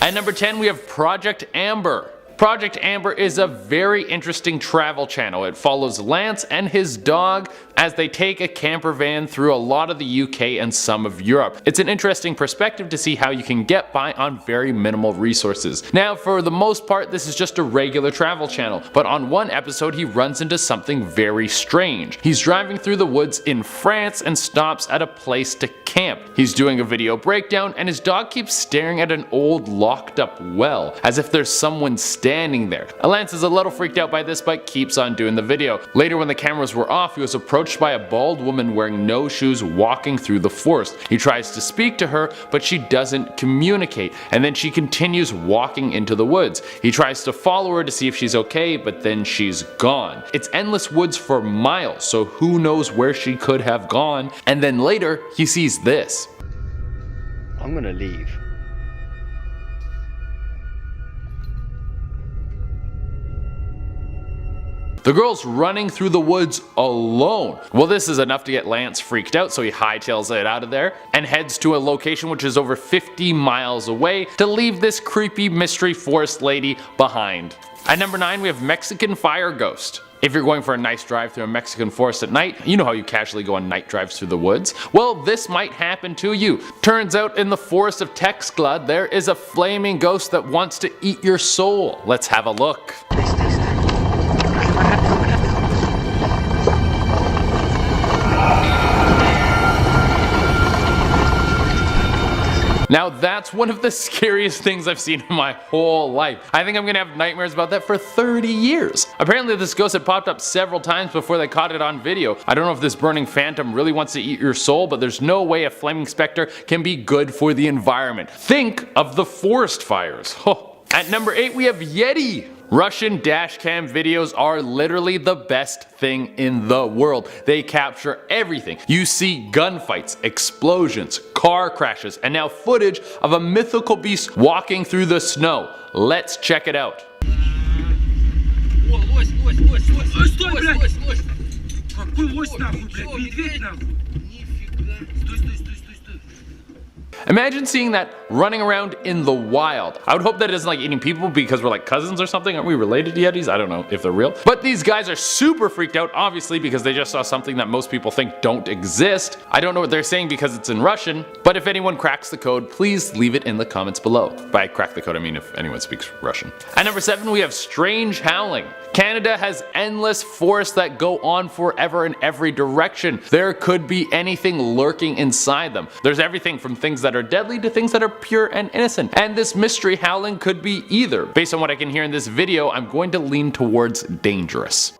At number 10 we have Project Amber. Project Amber is a very interesting travel channel. It follows Lance and his dog as they take a camper van through a lot of the UK and some of Europe. It's an interesting perspective to see how you can get by on very minimal resources. Now for the most part this is just a regular travel channel, but on one episode he runs into something very strange. He's driving through the woods in France and stops at a place to camp. He's doing a video breakdown and his dog keeps staring at an old locked up well, as if there's someone standing there. Lance is a little freaked out by this but keeps on doing the video. Later when the cameras were off he was approached by a bald woman wearing no shoes walking through the forest. He tries to speak to her but she doesn't communicate, and then she continues walking into the woods. He tries to follow her to see if she's okay, but then she's gone. It's endless woods for miles, so who knows where she could have gone. And then later he sees this. I'm gonna leave. The girl's running through the woods alone. Well, this is enough to get Lance freaked out, so he hightails it out of there and heads to a location which is over 50 miles away to leave this creepy mystery forest lady behind. At number 9 we have Mexican Fire Ghost. If you're going for a nice drive through a Mexican forest at night, you know how you casually go on night drives through the woods? Well, this might happen to you. Turns out in the forest of Texcla there is a flaming ghost that wants to eat your soul. Let's have a look. Now that's one of the scariest things I've seen in my whole life. I think I'm gonna have nightmares about that for 30 years. Apparently this ghost had popped up several times before they caught it on video. I don't know if this burning phantom really wants to eat your soul, but there's no way a flaming specter can be good for the environment. Think of the forest fires. At number 8 we have Yeti. Russian dashcam videos are literally the best thing in the world. They capture everything. You see gunfights, explosions, car crashes, and now footage of a mythical beast walking through the snow. Let's check it out. Imagine seeing that running around in the wild. I would hope that it isn't like eating people because we're like cousins or something. Aren't we related to Yetis? I don't know if they're real. But these guys are super freaked out, obviously, because they just saw something that most people think don't exist. I don't know what they're saying because it's in Russian, but if anyone cracks the code, please leave it in the comments below. By crack the code, I mean if anyone speaks Russian. At number 7 we have Strange Howling. Canada has endless forests that go on forever in every direction. There could be anything lurking inside them. There's everything from things that are deadly to things that are pure and innocent. And this mystery howling could be either. Based on what I can hear in this video, I'm going to lean towards dangerous.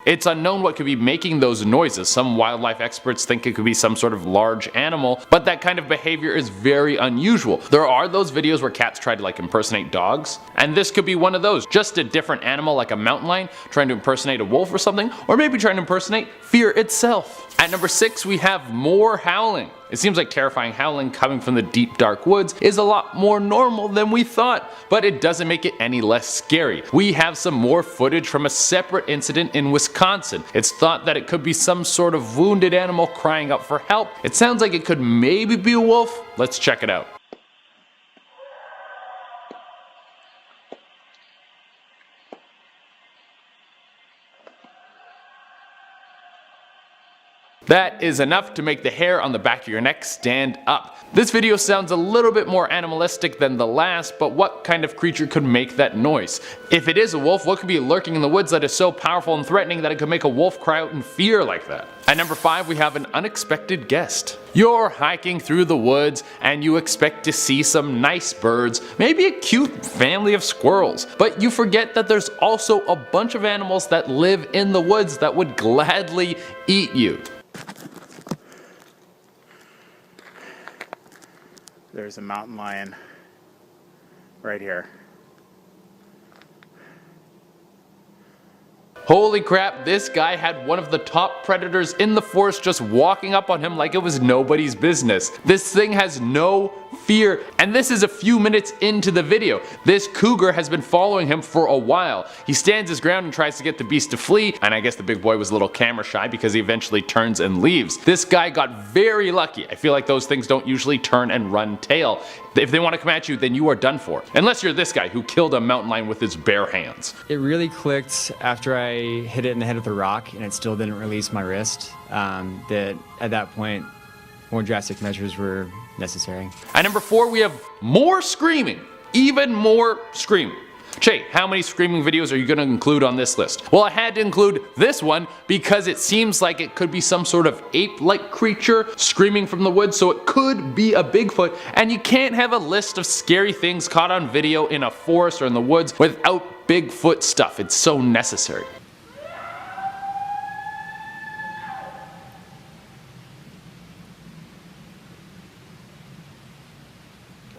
It's unknown what could be making those noises. Some wildlife experts think it could be some sort of large animal, but that kind of behavior is very unusual. There are those videos where cats try to impersonate dogs, and this could be one of those. Just a different animal like a mountain lion trying to impersonate a wolf or something, or maybe trying to impersonate fear itself. At number 6 we have more howling. It seems like terrifying howling coming from the deep dark woods is a lot more normal than we thought, but it doesn't make it any less scary. We have some more footage from a separate incident in Wisconsin. It's thought that it could be some sort of wounded animal crying out for help. It sounds like it could maybe be a wolf. Let's check it out. That is enough to make the hair on the back of your neck stand up. This video sounds a little bit more animalistic than the last, but what kind of creature could make that noise? If it is a wolf, what could be lurking in the woods that is so powerful and threatening that it could make a wolf cry out in fear like that? At number 5 we have an unexpected guest. You're hiking through the woods and you expect to see some nice birds, maybe a cute family of squirrels, but you forget that there's also a bunch of animals that live in the woods that would gladly eat you. There's a mountain lion right here. Holy crap, this guy had one of the top predators in the forest just walking up on him like it was nobody's business. This thing has no fear, and this is a few minutes into the video. This cougar has been following him for a while. He stands his ground and tries to get the beast to flee, and I guess the big boy was a little camera shy because he eventually turns and leaves. This guy got very lucky. I feel like those things don't usually turn and run tail. If they want to come at you, then you are done for. Unless you're this guy who killed a mountain lion with his bare hands. It really clicked after I hit it in the head with a rock and it still didn't release my wrist. That at that point, more drastic measures were necessary. At number 4, we have more screaming. Even more screaming. Che, how many screaming videos are you going to include on this list? Well, I had to include this one because it seems like it could be some sort of ape-like creature screaming from the woods, so it could be a Bigfoot, and you can't have a list of scary things caught on video in a forest or in the woods without Bigfoot stuff. It's so necessary.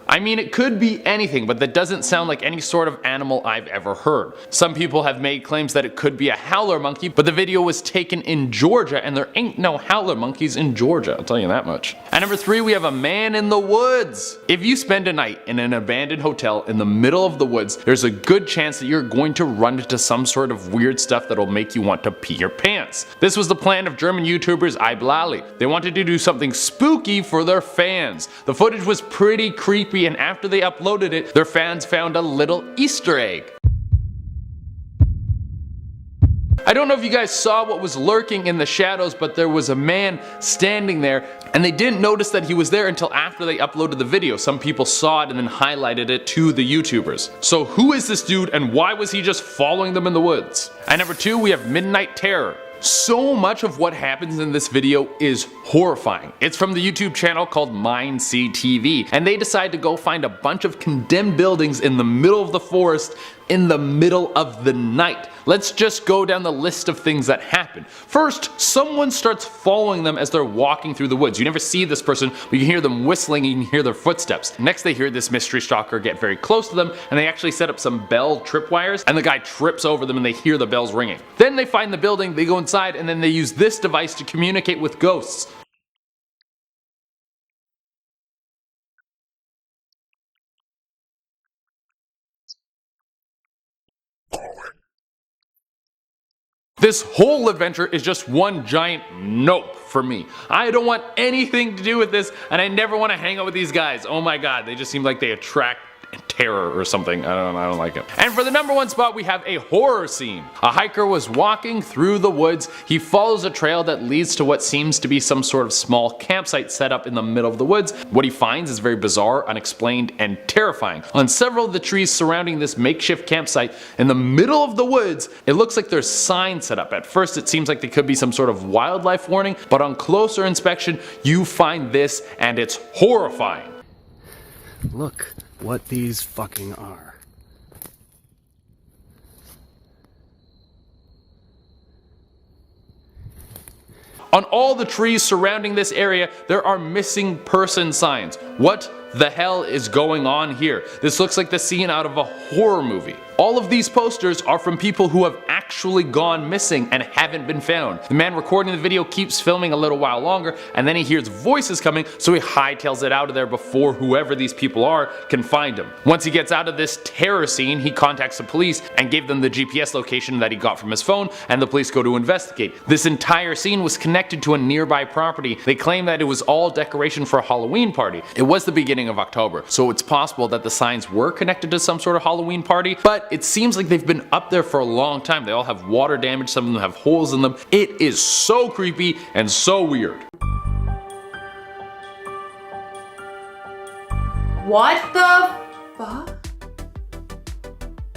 I mean, it could be anything, but that doesn't sound like any sort of animal I've ever heard. Some people have made claims that it could be a howler monkey, but the video was taken in Georgia and there ain't no howler monkeys in Georgia, I'll tell you that much. At number 3, we have a man in the woods. If you spend a night in an abandoned hotel in the middle of the woods, there's a good chance that you're going to run into some sort of weird stuff that'll make you want to pee your pants. This was the plan of German YouTubers Iblali. They wanted to do something spooky for their fans. The footage was pretty creepy, and after they uploaded it, their fans found a little Easter egg. I don't know if you guys saw what was lurking in the shadows, but there was a man standing there, and they didn't notice that he was there until after they uploaded the video. Some people saw it and then highlighted it to the YouTubers. So who is this dude and why was he just following them in the woods? At number 2, we have Midnight Terror. So much of what happens in this video is horrifying. It's from the YouTube channel called cctv, and they decide to go find a bunch of condemned buildings in the middle of the forest in the middle of the night. Let's just go down the list of things that happen. First, someone starts following them as they're walking through the woods. You never see this person, but you can hear them whistling, you can hear their footsteps. Next, they hear this mystery stalker get very close to them, and they actually set up some bell tripwires, and the guy trips over them and they hear the bells ringing. Then they find the building, they go inside, and then they use this device to communicate with ghosts. This whole adventure is just one giant nope for me. I don't want anything to do with this, and I never want to hang out with these guys. Oh my god, they just seem like they attract terror or something. I don't like it. And for the number 1 spot, we have a horror scene. A hiker was walking through the woods. He follows a trail that leads to what seems to be some sort of small campsite set up in the middle of the woods. What he finds is very bizarre, unexplained, and terrifying. On several of the trees surrounding this makeshift campsite in the middle of the woods, it looks like there's signs set up. At first, it seems like they could be some sort of wildlife warning, but on closer inspection, you find this, and it's horrifying. Look what these fucking are. On all the trees surrounding this area, there are missing person signs. What the hell is going on here? This looks like the scene out of a horror movie. All of these posters are from people who have actually gone missing and haven't been found. The man recording the video keeps filming a little while longer, and then he hears voices coming, so he hightails it out of there before whoever these people are can find him. Once he gets out of this terror scene, he contacts the police and gave them the GPS location that he got from his phone, and the police go to investigate. This entire scene was connected to a nearby property. They claim that it was all decoration for a Halloween party. It was the beginning of October, so it's possible that the signs were connected to some sort of Halloween party, but it seems like they've been up there for a long time. They all have water damage, some of them have holes in them. It is so creepy and so weird. What the fuck?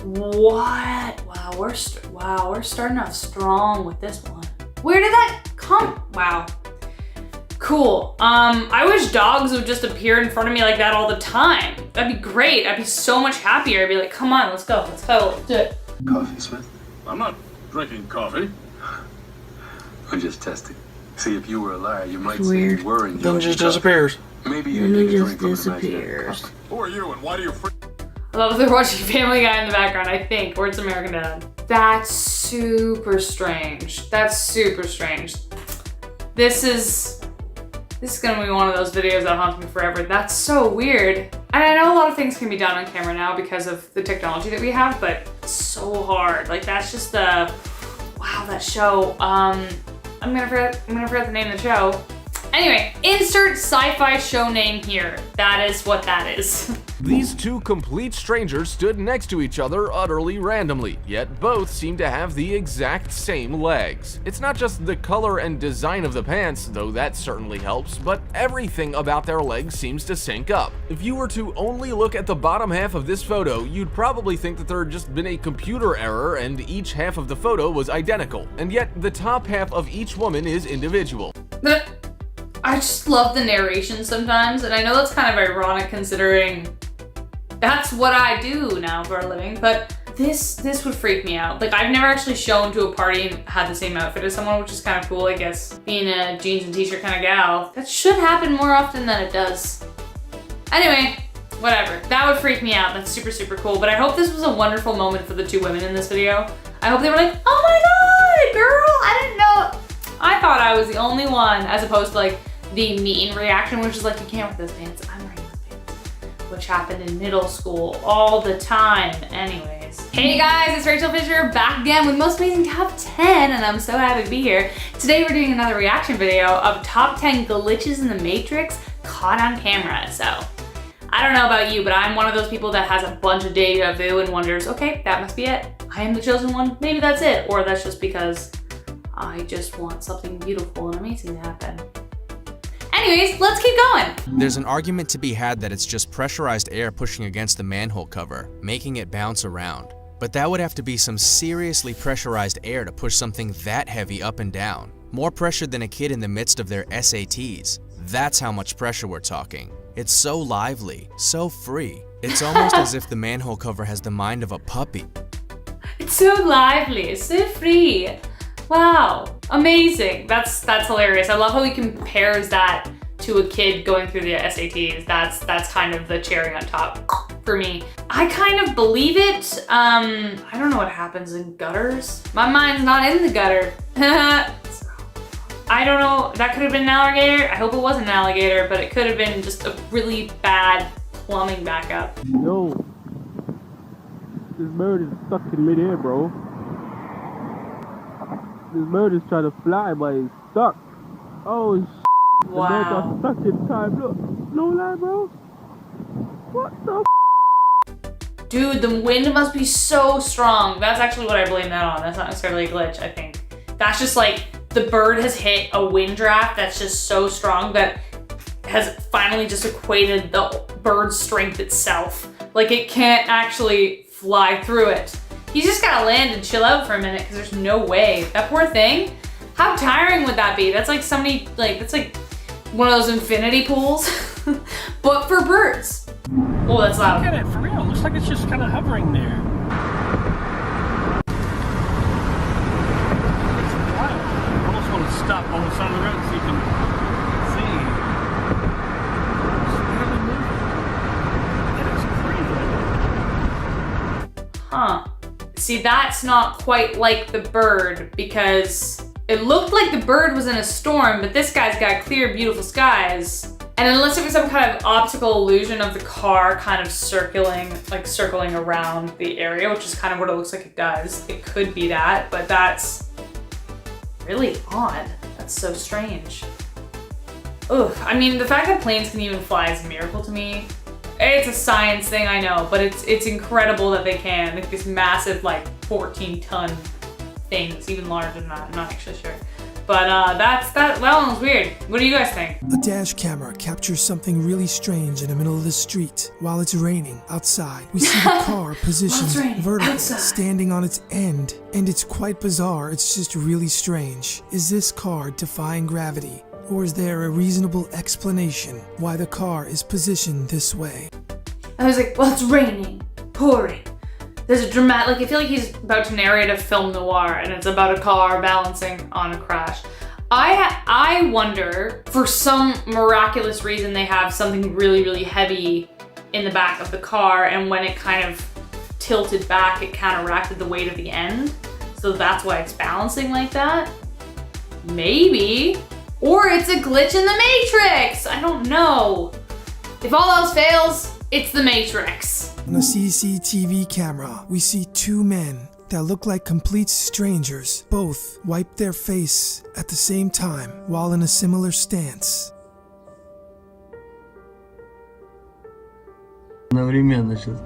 What? Wow, we're starting off strong with this one. Where did that come? Wow. Cool. I wish dogs would just appear in front of me like that all the time. That'd be great. I'd be so much happier. I'd be like, come on, let's go, let's do it. Coffee, Smith? I'm not drinking coffee. I'm just testing. See, if you were a liar, you might say you were enjoying. Then just disappears. Maybe you Then take he a just drink from an imaginary disappears. cup. Who are you and why do you I love that they're watching Family Guy in the background, I think, or it's American Dad. That's super strange. That's super strange. This is gonna be one of those videos that haunts me forever. That's so weird. And I know a lot of things can be done on camera now because of the technology that we have, but it's so hard. Like that's just the, wow, that show. I'm gonna forget the name of the show. Anyway, insert sci-fi show name here. That is what that is. These two complete strangers stood next to each other utterly randomly, yet both seem to have the exact same legs. It's not just the color and design of the pants, though that certainly helps, but everything about their legs seems to sync up. If you were to only look at the bottom half of this photo, you'd probably think that there had just been a computer error and each half of the photo was identical, and yet the top half of each woman is individual. I just love the narration sometimes, and I know that's kind of ironic considering that's what I do now for a living, but this would freak me out. Like, I've never actually shown to a party and had the same outfit as someone, which is kind of cool, I guess, being a jeans and t-shirt kind of gal. That should happen more often than it does. Anyway, whatever. That would freak me out. That's super, super cool, but I hope this was a wonderful moment for the two women in this video. I hope they were like, oh my god, girl, I didn't know. I thought I was the only one, as opposed to like the mean reaction, which is like, you can't wear those pants. I'm wearing those pants. Which happened in middle school all the time. Anyways. Hey guys, it's Rachel Fisher back again with Most Amazing Top 10, and I'm so happy to be here. Today we're doing another reaction video of top 10 glitches in the Matrix caught on camera. So, I don't know about you, but I'm one of those people that has a bunch of deja vu and wonders, okay, that must be it. I am the chosen one, maybe that's it. Or that's just because I just want something beautiful and amazing to happen. Anyways, let's keep going. There's an argument to be had that it's just pressurized air pushing against the manhole cover, making it bounce around. But that would have to be some seriously pressurized air to push something that heavy up and down. More pressure than a kid in the midst of their SATs. That's how much pressure we're talking. It's so lively, so free. It's almost as if the manhole cover has the mind of a puppy. It's so lively, so free. Wow, amazing. That's hilarious. I love how he compares that to a kid going through the SATs. That's kind of the cherry on top for me. I kind of believe it. I don't know what happens in gutters. My mind's not in the gutter. I don't know, that could have been an alligator. I hope it wasn't an alligator, but it could have been just a really bad plumbing backup. Yo, this bird is stuck in midair, bro. This bird is trying to fly, but it's stuck. Oh, shit. Wow. The bird got stuck in time. Look, no lie, bro. What the Dude, the wind must be so strong. That's actually what I blame that on. That's not necessarily a glitch, I think. That's just like, the bird has hit a wind draft that's just so strong that has finally just equated the bird's strength itself. Like, it can't actually fly through it. He's just gotta land and chill out for a minute because there's no way. That poor thing, how tiring would that be? That's like somebody, like, that's like one of those infinity pools, but for birds. Oh, that's loud. Look at it, for real. Looks like it's just kind of hovering there. It's wild. I almost want to stop on the side of the road so you can see. It's barely moving. It is crazy. Huh. See, that's not quite like the bird because it looked like the bird was in a storm, but this guy's got clear, beautiful skies. And unless it was some kind of optical illusion of the car kind of circling around the area, which is kind of what it looks like it does. It could be that, but that's really odd. That's so strange. Ugh, I mean, the fact that planes can even fly is a miracle to me. It's a science thing, I know, but it's incredible that they can. Like this massive, like 14-ton things, even larger than that, I'm not actually sure. But that one was weird. What do you guys think? A dash camera captures something really strange in the middle of the street while it's raining outside. We see the car positioned vertically, standing on its end, and it's quite bizarre. It's just really strange. Is this car defying gravity? Or is there a reasonable explanation why the car is positioned this way? I was like, well, it's raining, pouring. There's a dramatic, like I feel like he's about to narrate a film noir and it's about a car balancing on a crash. I wonder, for some miraculous reason, they have something really, really heavy in the back of the car, and when it kind of tilted back, it counteracted the weight of the end. So that's why it's balancing like that. Maybe. Or it's a glitch in the Matrix. I don't know. If all else fails, it's the Matrix. On a CCTV camera, we see two men that look like complete strangers. Both wipe their face at the same time while in a similar stance. Одновременно сейчас.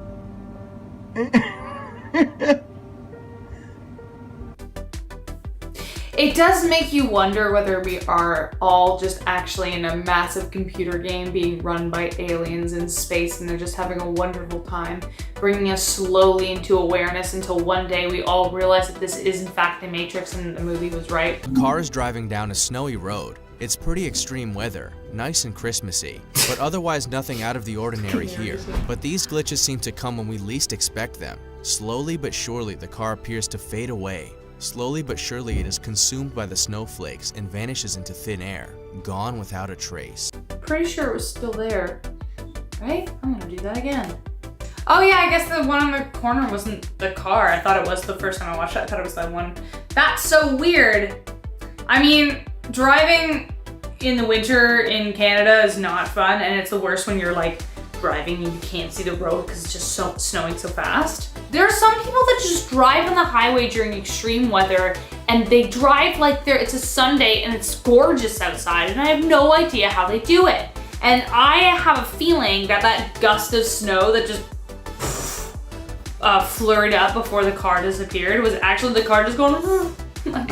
It does make you wonder whether we are all just actually in a massive computer game being run by aliens in space, and they're just having a wonderful time, bringing us slowly into awareness until one day we all realize that this is in fact the Matrix and the movie was right. A car is driving down a snowy road. It's pretty extreme weather, nice and Christmassy, but otherwise nothing out of the ordinary here. But these glitches seem to come when we least expect them. Slowly but surely the car appears to fade away. Slowly but surely it is consumed by the snowflakes and vanishes into thin air, gone without a trace. Pretty sure it was still there, right? I'm gonna do that again. Oh yeah, I guess the one on the corner wasn't the car. I thought it was the first time I watched it. I thought it was that one. That's so weird. I mean, driving in the winter in Canada is not fun, and it's the worst when you're like driving and you can't see the road because it's just so snowing so fast. There are some people that just drive on the highway during extreme weather, and they drive like it's a Sunday and it's gorgeous outside, and I have no idea how they do it. And I have a feeling that that gust of snow that just flurried up before the car disappeared was actually the car just going like,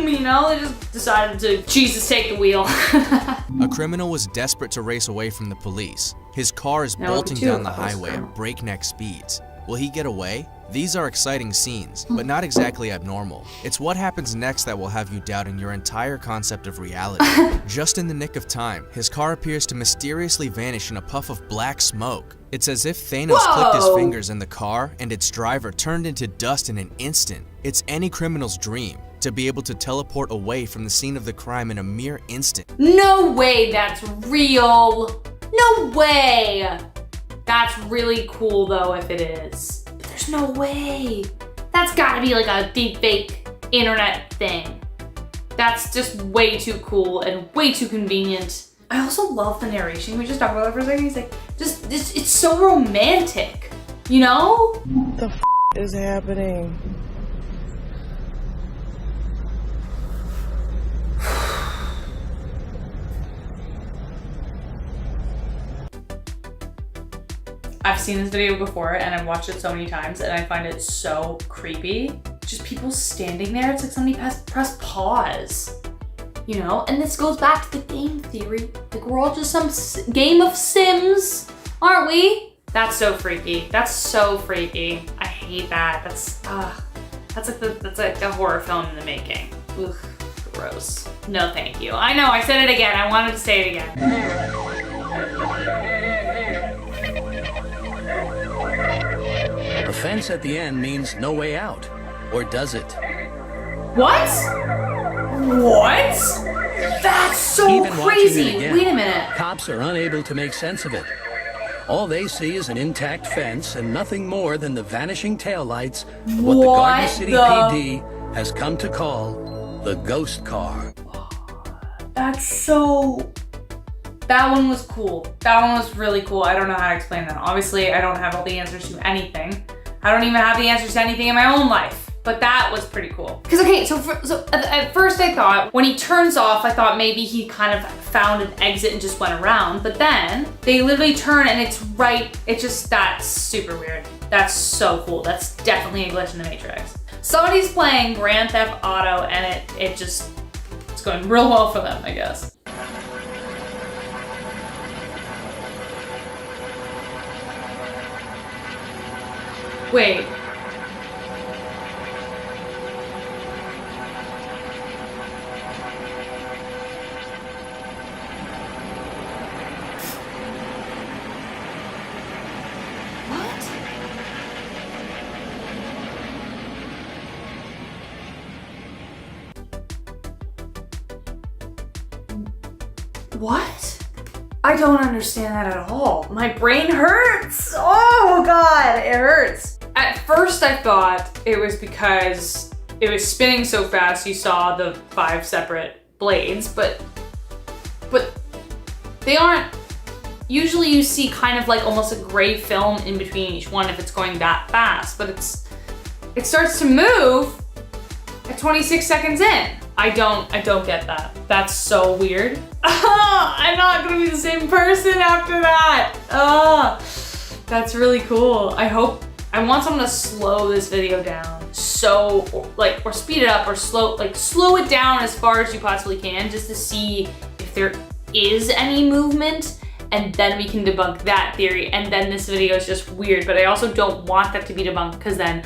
you know, they just decided to, Jesus, take the wheel. A criminal was desperate to race away from the police. His car is bolting down the highway at breakneck speeds. Will he get away? These are exciting scenes, but not exactly abnormal. It's what happens next that will have you doubting your entire concept of reality. Just in the nick of time, his car appears to mysteriously vanish in a puff of black smoke. It's as if Thanos clicked his fingers in the car and its driver turned into dust in an instant. It's any criminal's dream to be able to teleport away from the scene of the crime in a mere instant. No way that's real. No way. That's really cool though if it is. But there's no way. That's gotta be like a deep fake internet thing. That's just way too cool and way too convenient. I also love the narration. Can we just talk about that for a second? He's like, it's so romantic, you know? What the f is happening? I've seen this video before and I've watched it so many times and I find it so creepy. Just people standing there, it's like somebody pressed pause, you know? And this goes back to the game theory. Like we're all just some game of Sims, aren't we? That's so freaky. That's so freaky. I hate that. That's like a horror film in the making. Ugh, gross. No, thank you. I know, I said it again. I wanted to say it again. The fence at the end means no way out. Or does it? What? What? That's so Even crazy. Again, wait a minute. Cops are unable to make sense of it. All they see is an intact fence and nothing more than the vanishing taillights of what the Garden City PD has come to call the ghost car. That's so... That one was cool. That one was really cool. I don't know how to explain that. Obviously, I don't have all the answers to anything. I don't even have the answers to anything in my own life. But that was pretty cool. Because, okay, so at first I thought, when he turns off, I thought maybe he kind of found an exit and just went around. But then, they literally turn and it's right, that's super weird. That's so cool. That's definitely a glitch in the Matrix. Somebody's playing Grand Theft Auto and it's going real well for them, I guess. Wait. What? I don't understand that at all. My brain hurts. Oh God, it hurts. At first I thought it was because it was spinning so fast you saw the 5 separate blades, but they aren't. Usually you see kind of like almost a gray film in between each one if it's going that fast, but it starts to move at 26 seconds in. I don't get that. That's so weird. I'm not gonna be the same person after that. That's really cool. I want someone to slow this video down. Or speed it up or slow it down as far as you possibly can just to see if there is any movement, and then we can debunk that theory, and then this video is just weird. But I also don't want that to be debunked because then,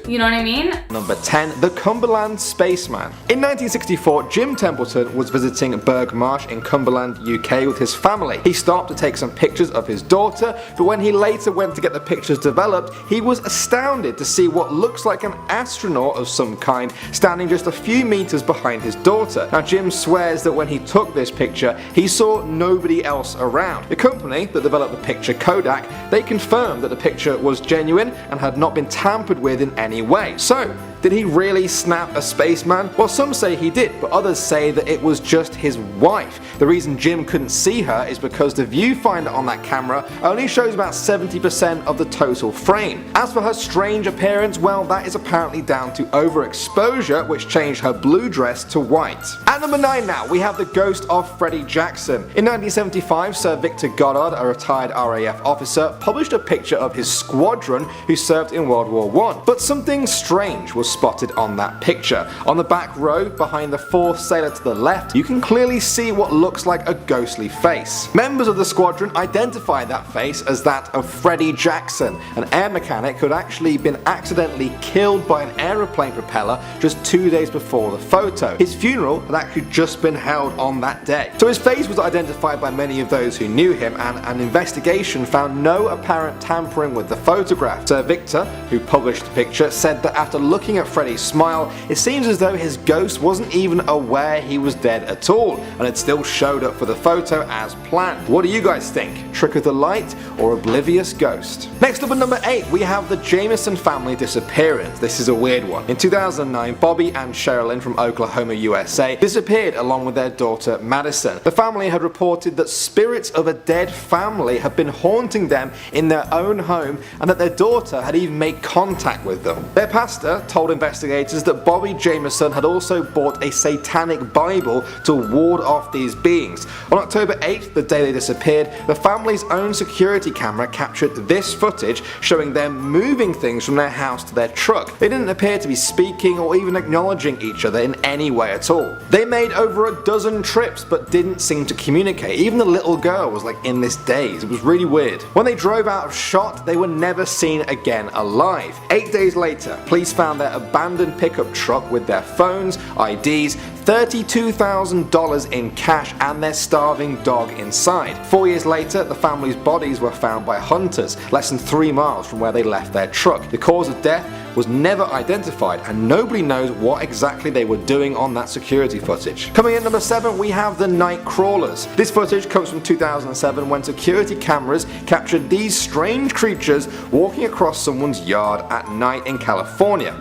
you know what I mean? Number 10, the Cumberland Spaceman. In 1964, Jim Templeton was visiting Burgh Marsh in Cumberland, UK with his family. He stopped to take some pictures of his daughter, but when he later went to get the pictures developed, he was astounded to see what looks like an astronaut of some kind standing just a few meters behind his daughter. Now Jim swears that when he took this picture, he saw nobody else around. The company that developed the picture, Kodak, they confirmed that the picture was genuine and had not been tampered with in any way. So, did he really snap a spaceman? Well, some say he did, but others say that it was just his wife. The reason Jim couldn't see her is because the viewfinder on that camera only shows about 70% of the total frame. As for her strange appearance, well, that is apparently down to overexposure, which changed her blue dress to white. At number 9 now, we have the ghost of Freddie Jackson. In 1975, Sir Victor Goddard, a retired RAF officer, published a picture of his squadron who served in World War I. But something strange was spotted on that picture. On the back row, behind the 4th sailor to the left, you can clearly see what looks like a ghostly face. Members of the squadron identified that face as that of Freddie Jackson, an air mechanic who had actually been accidentally killed by an aeroplane propeller just 2 days before the photo. His funeral had actually just been held on that day. So his face was identified by many of those who knew him, and an investigation found no apparent tampering with the photograph. Sir Victor, who published the picture, said that after looking at Freddie's smile, it seems as though his ghost wasn't even aware he was dead at all, and had still showed up for the photo as planned. What do you guys think? Trick of the light or oblivious ghost? Next up at number 8, we have the Jameson family disappearance. This is a weird one. In 2009, Bobby and Sherilyn from Oklahoma, USA disappeared along with their daughter Madison. The family had reported that spirits of a dead family had been haunting them in their own home, and that their daughter had even made contact with them. Their pastor told investigators that Bobby Jameson had also bought a satanic Bible to ward off these beings. On October 8th, the day they disappeared, the family's own security camera captured this footage showing them moving things from their house to their truck. They didn't appear to be speaking or even acknowledging each other in any way at all. They made over a dozen trips but didn't seem to communicate. Even the little girl was like in this daze. It was really weird. When they drove out of shot, they were never seen again alive. 8 days later, police found their abandoned pickup truck with their phones, IDs, $32,000 in cash, and their starving dog inside. 4 years later, the family's bodies were found by hunters less than 3 miles from where they left their truck. The cause of death was never identified, and nobody knows what exactly they were doing on that security footage. Coming in number 7, we have the night crawlers. This footage comes from 2007 when security cameras captured these strange creatures walking across someone's yard at night in California.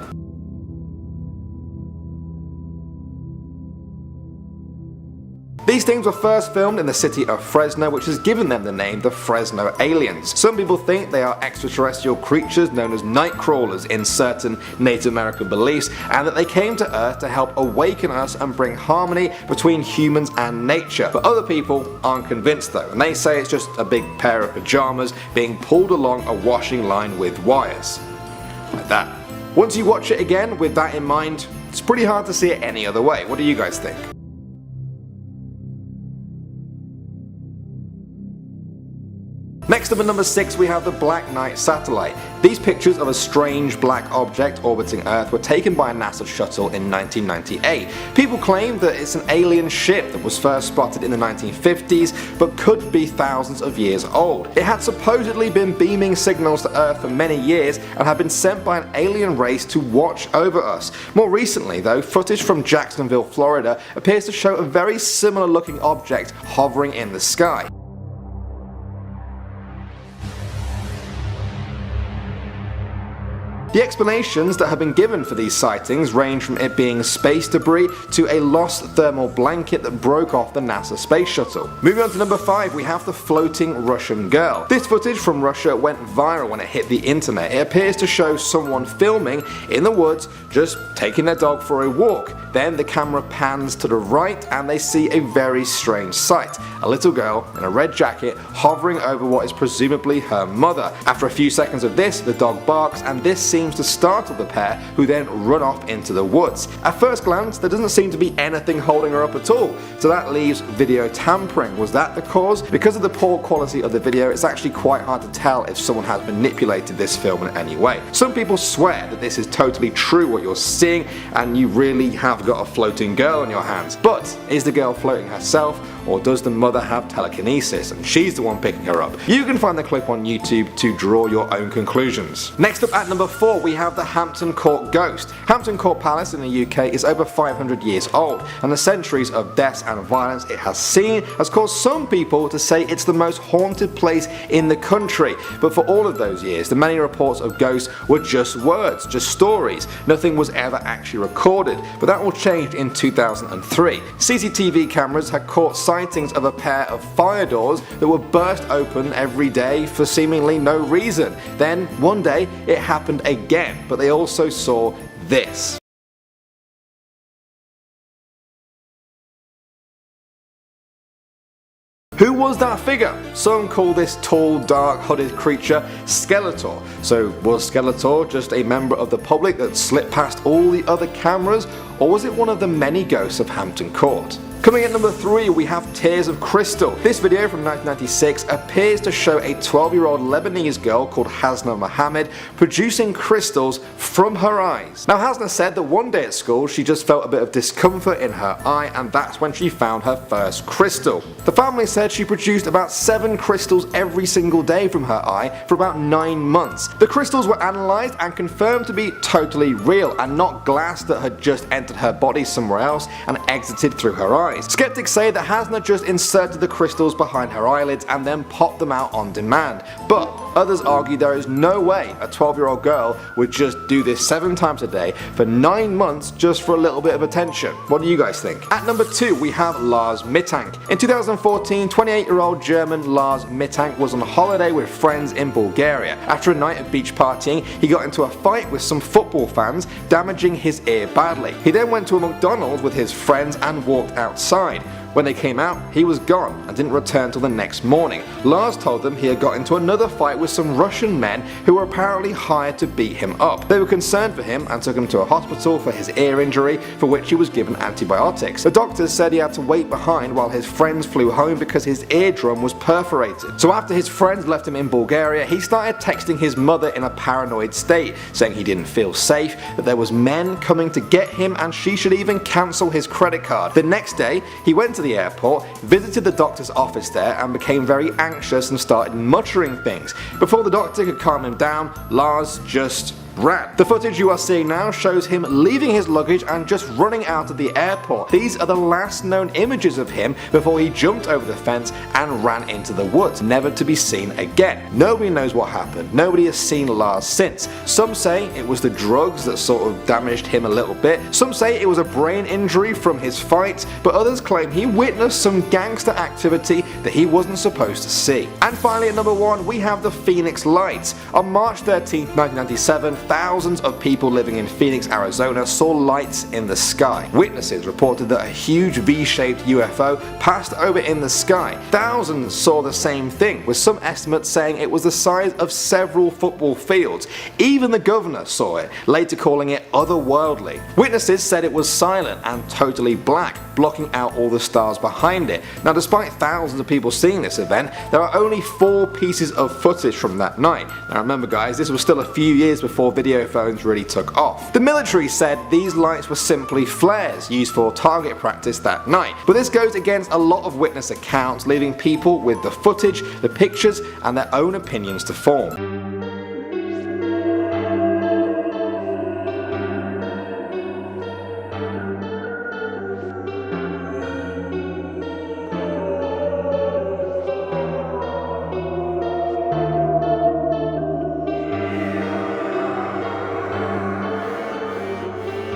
These things were first filmed in the city of Fresno, which has given them the name the Fresno Aliens. Some people think they are extraterrestrial creatures known as night crawlers in certain Native American beliefs, and that they came to Earth to help awaken us and bring harmony between humans and nature. But other people aren't convinced though, and they say it's just a big pair of pajamas being pulled along a washing line with wires. Like that. Once you watch it again with that in mind, it's pretty hard to see it any other way. What do you guys think? Next up at number 6 we have the Black Knight satellite. These pictures of a strange black object orbiting Earth were taken by a NASA shuttle in 1998. People claim that it's an alien ship that was first spotted in the 1950s but could be thousands of years old. It had supposedly been beaming signals to Earth for many years and had been sent by an alien race to watch over us. More recently though, footage from Jacksonville, Florida appears to show a very similar looking object hovering in the sky. The explanations that have been given for these sightings range from it being space debris to a lost thermal blanket that broke off the NASA space shuttle. Moving on to number 5, we have the floating Russian girl. This footage from Russia went viral when it hit the internet. It appears to show someone filming in the woods just taking their dog for a walk. Then the camera pans to the right and they see a very strange sight. A little girl in a red jacket hovering over what is presumably her mother. After a few seconds of this, the dog barks and this seems to startle the pair, who then run off into the woods. At first glance there doesn't seem to be anything holding her up at all, so that leaves video tampering. Was that the cause? Because of the poor quality of the video, it's actually quite hard to tell if someone has manipulated this film in any way. Some people swear that this is totally true what you're seeing and you really have got a floating girl on your hands. But is the girl floating herself, or does the mother have telekinesis and she's the one picking her up? You can find the clip on YouTube to draw your own conclusions. Next up at number 4 we have the Hampton Court ghost. Hampton Court Palace in the UK is over 500 years old, and the centuries of deaths and violence it has seen has caused some people to say it's the most haunted place in the country. But for all of those years, the many reports of ghosts were just words, just stories. Nothing was ever actually recorded, but that will change in 2003. CCTV cameras had caught sightings of a pair of fire doors that were burst open every day for seemingly no reason. Then one day it happened again, but they also saw this. Who was that figure? Some call this tall, dark, hooded creature Skeletor. So was Skeletor just a member of the public that slipped past all the other cameras, or was it one of the many ghosts of Hampton Court? Coming at number 3 we have Tears of Crystal. This video from 1996 appears to show a 12-year-old Lebanese girl called Hasna Mohammed producing crystals from her eyes. Now Hasna said that one day at school she just felt a bit of discomfort in her eye, and that's when she found her first crystal. The family said she produced about 7 crystals every single day from her eye for about 9 months. The crystals were analysed and confirmed to be totally real and not glass that had just entered her body somewhere else and exited through her eyes. Skeptics say that Hasna just inserted the crystals behind her eyelids and then popped them out on demand, but others argue there is no way a 12-year-old girl would just do this 7 times a day for 9 months just for a little bit of attention. What do you guys think? At number 2 we have Lars Mittank. In 2014, 28-year-old German Lars Mittank was on holiday with friends in Bulgaria. After a night of beach partying, he got into a fight with some football fans, damaging his ear badly. He then went to a McDonald's with his friends and walked outside. When they came out, he was gone and didn't return till the next morning. Lars told them he had got into another fight with some Russian men who were apparently hired to beat him up. They were concerned for him and took him to a hospital for his ear injury, for which he was given antibiotics. The doctors said he had to wait behind while his friends flew home because his eardrum was perforated. So after his friends left him in Bulgaria, he started texting his mother in a paranoid state, saying he didn't feel safe, that there was men coming to get him and she should even cancel his credit card. The next day, he went to the airport, visited the doctor's office there and became very anxious and started muttering things. Before the doctor could calm him down, Lars just ran. The footage you are seeing now shows him leaving his luggage and just running out of the airport. These are the last known images of him before he jumped over the fence and ran into the woods, never to be seen again. Nobody knows what happened. Nobody has seen Lars since. Some say it was the drugs that sort of damaged him a little bit. Some say it was a brain injury from his fight, but others claim he witnessed some gangster activity that he wasn't supposed to see. And finally at number 1 we have the Phoenix Lights. On March 13th, 1997, thousands of people living in Phoenix, Arizona saw lights in the sky. Witnesses reported that a huge V-shaped UFO passed over in the sky. Thousands saw the same thing, with some estimates saying it was the size of several football fields. Even the governor saw it, later calling it otherworldly. Witnesses said it was silent and totally black, blocking out all the stars behind it. Now, despite thousands of people seeing this event, there are only 4 pieces of footage from that night. Now remember guys, this was still a few years before video phones really took off. The military said these lights were simply flares used for target practice that night, but this goes against a lot of witness accounts, leaving people with the footage, the pictures, and their own opinions to form.